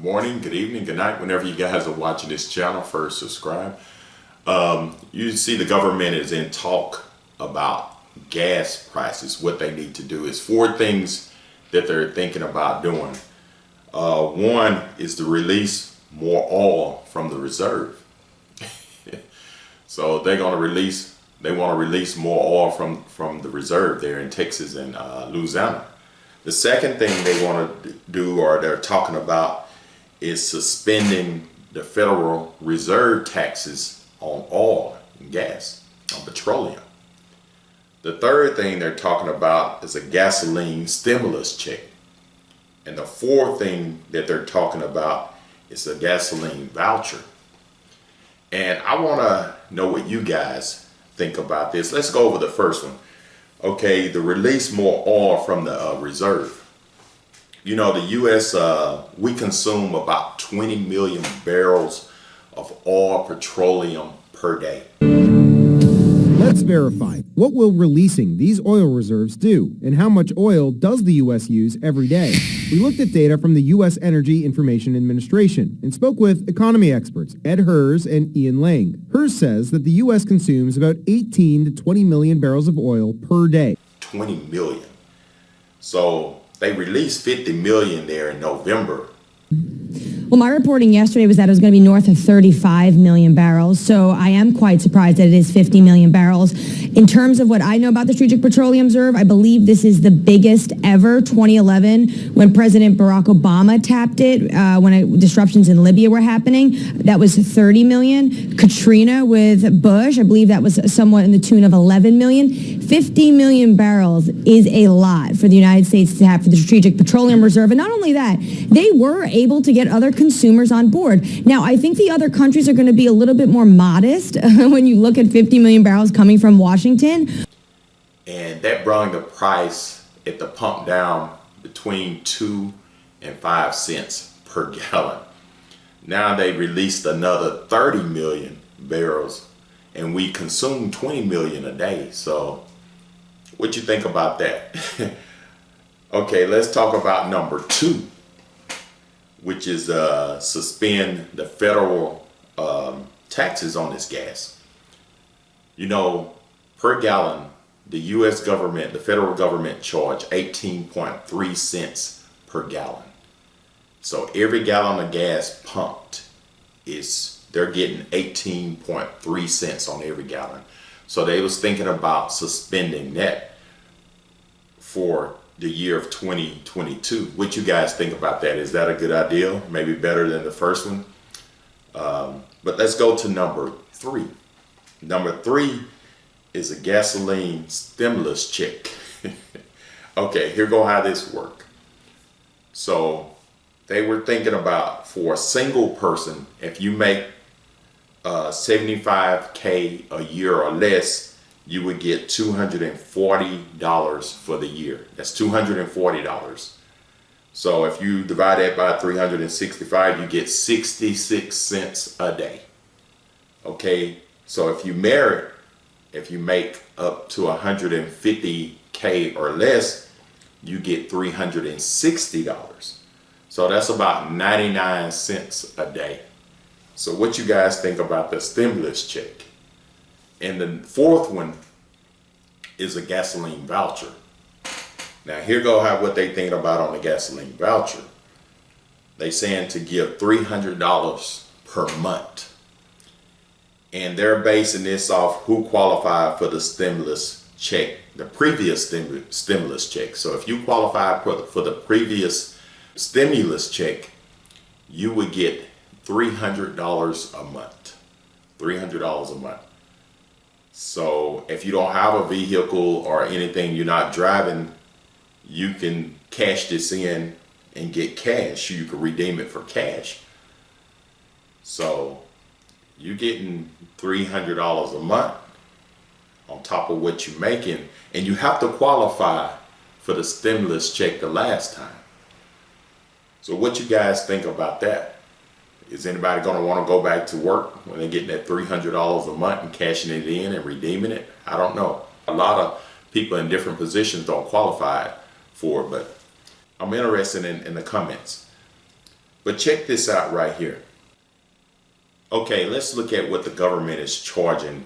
Good morning, good evening, good night, whenever you guys are watching this channel. First, subscribe. You see the government is in talk about gas prices. What they need to do is 4 things that they're thinking about doing. One is to release more oil from the reserve. So they want to release more oil from the reserve there in Texas and Louisiana. The second thing they want to do, or they're talking about, is suspending the Federal Reserve taxes on oil and gas, on petroleum. The third thing they're talking about is a gasoline stimulus check. And the fourth thing that they're talking about is a gasoline voucher. And I want to know what you guys think about this. Let's go over the first one. Okay, the release more oil from the reserve. You know, the U.S., we consume about 20 million barrels of oil, petroleum per day. Let's verify. What will releasing these oil reserves do, and how much oil does the U.S. use every day? We looked at data from the U.S. Energy Information Administration and spoke with economy experts Ed Hers and Ian Lang. Hers says that the U.S. consumes about 18 to 20 million barrels of oil per day. 20 million. So they released 50 million there in November. Well, my reporting yesterday was that it was going to be north of 35 million barrels, so I am quite surprised that it is 50 million barrels. In terms of what I know about the Strategic Petroleum Reserve, I believe this is the biggest ever. 2011, when President Barack Obama tapped it, when disruptions in Libya were happening, that was 30 million. Katrina with Bush, I believe that was somewhat in the tune of 11 million. 50 million barrels is a lot for the United States to have for the Strategic Petroleum Reserve. And not only that, they were able to get other consumers on board. Now, I think the other countries are going to be a little bit more modest when you look at 50 million barrels coming from Washington. And that brought the price at the pump down between 2 and 5 cents per gallon. Now they released another 30 million barrels and we consume 20 million a day. So what you think about that? Okay, let's talk about number 2. Which is suspend the federal taxes on this gas. You know, per gallon, the U.S. government, the federal government, charge 18.3 cents per gallon. So every gallon of gas pumped they're getting 18.3 cents on every gallon. So they was thinking about suspending that for the year of 2022. What you guys think about that? Is that a good idea? Maybe better than the first one? But let's go to number 3. Number 3 is a gasoline stimulus check. Okay, here go how this work. So they were thinking about, for a single person, if you make $75K a year or less, you would get $240 for the year. That's $240. So if you divide that by 365, you get 66 cents a day. Okay, so if you make up to 150K or less, you get $360. So that's about 99 cents a day. So what you guys think about the stimulus check? And the fourth one is a gasoline voucher. Now here go what they thinking about on the gasoline voucher. They saying to give $300 per month. And they're basing this off who qualified for the stimulus check, the previous stimulus check. So if you qualify for the previous stimulus check, you would get $300 a month. $300 a month. So if you don't have a vehicle or anything, you're not driving, you can cash this in and get cash. You can redeem it for cash. So you're getting $300 a month on top of what you're making, and you have to qualify for the stimulus check the last time. So what you guys think about that? Is anybody going to want to go back to work when they're getting that $300 a month and cashing it in and redeeming it? I don't know. A lot of people in different positions don't qualify for it, but I'm interested in the comments. But check this out right here. Okay, let's look at what the government is charging,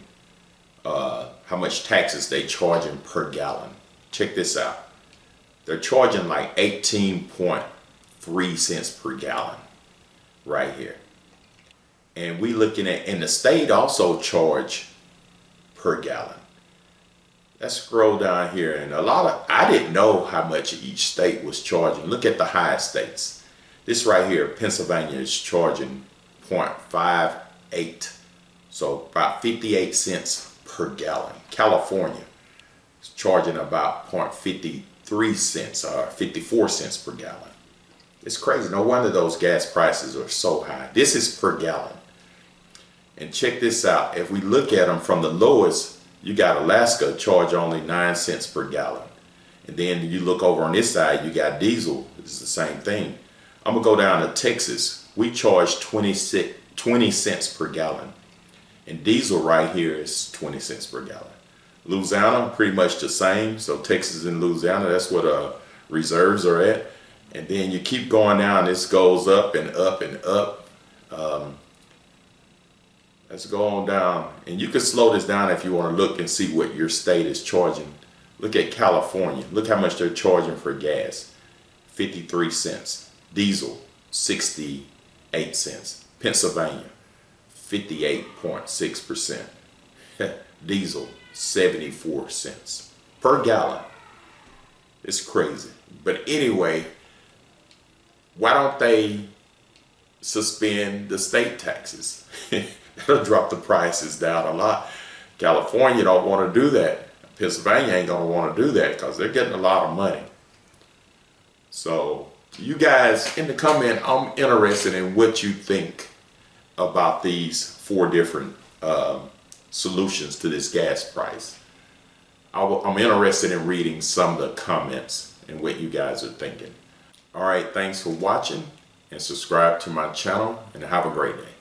how much taxes they charging per gallon. Check this out. They're charging like 18.3 cents per gallon right here. And we looking at, and the state also charge per gallon. Let's scroll down here, and I didn't know how much each state was charging. Look at the highest states. This right here, Pennsylvania is charging 0.58, so about 58 cents per gallon. California is charging about 0.53 cents or 54 cents per gallon. It's crazy. No wonder those gas prices are so high. This is per gallon. And check this out. If we look at them from the lowest, you got Alaska charge only 9 cents per gallon. And then you look over on this side, you got diesel. It's the same thing. I'm going to go down to Texas. We charge 20 cents per gallon. And diesel right here is 20 cents per gallon. Louisiana, pretty much the same. So Texas and Louisiana, that's what reserves are at. And then you keep going down, this goes up and up and up. Let's go on down, and you can slow this down if you want to look and see what your state is charging. Look at California. Look how much they're charging for gas. 53 cents. Diesel, 68 cents. Pennsylvania, 58.6%. Diesel, 74 cents per gallon. It's crazy. But anyway, why don't they suspend the state taxes? That'll drop the prices down a lot. California don't want to do that. Pennsylvania ain't going to want to do that because they're getting a lot of money. So you guys in the comment, I'm interested in what you think about these 4 different solutions to this gas price. I'm interested in reading some of the comments and what you guys are thinking. All right, thanks for watching, and subscribe to my channel, and have a great day.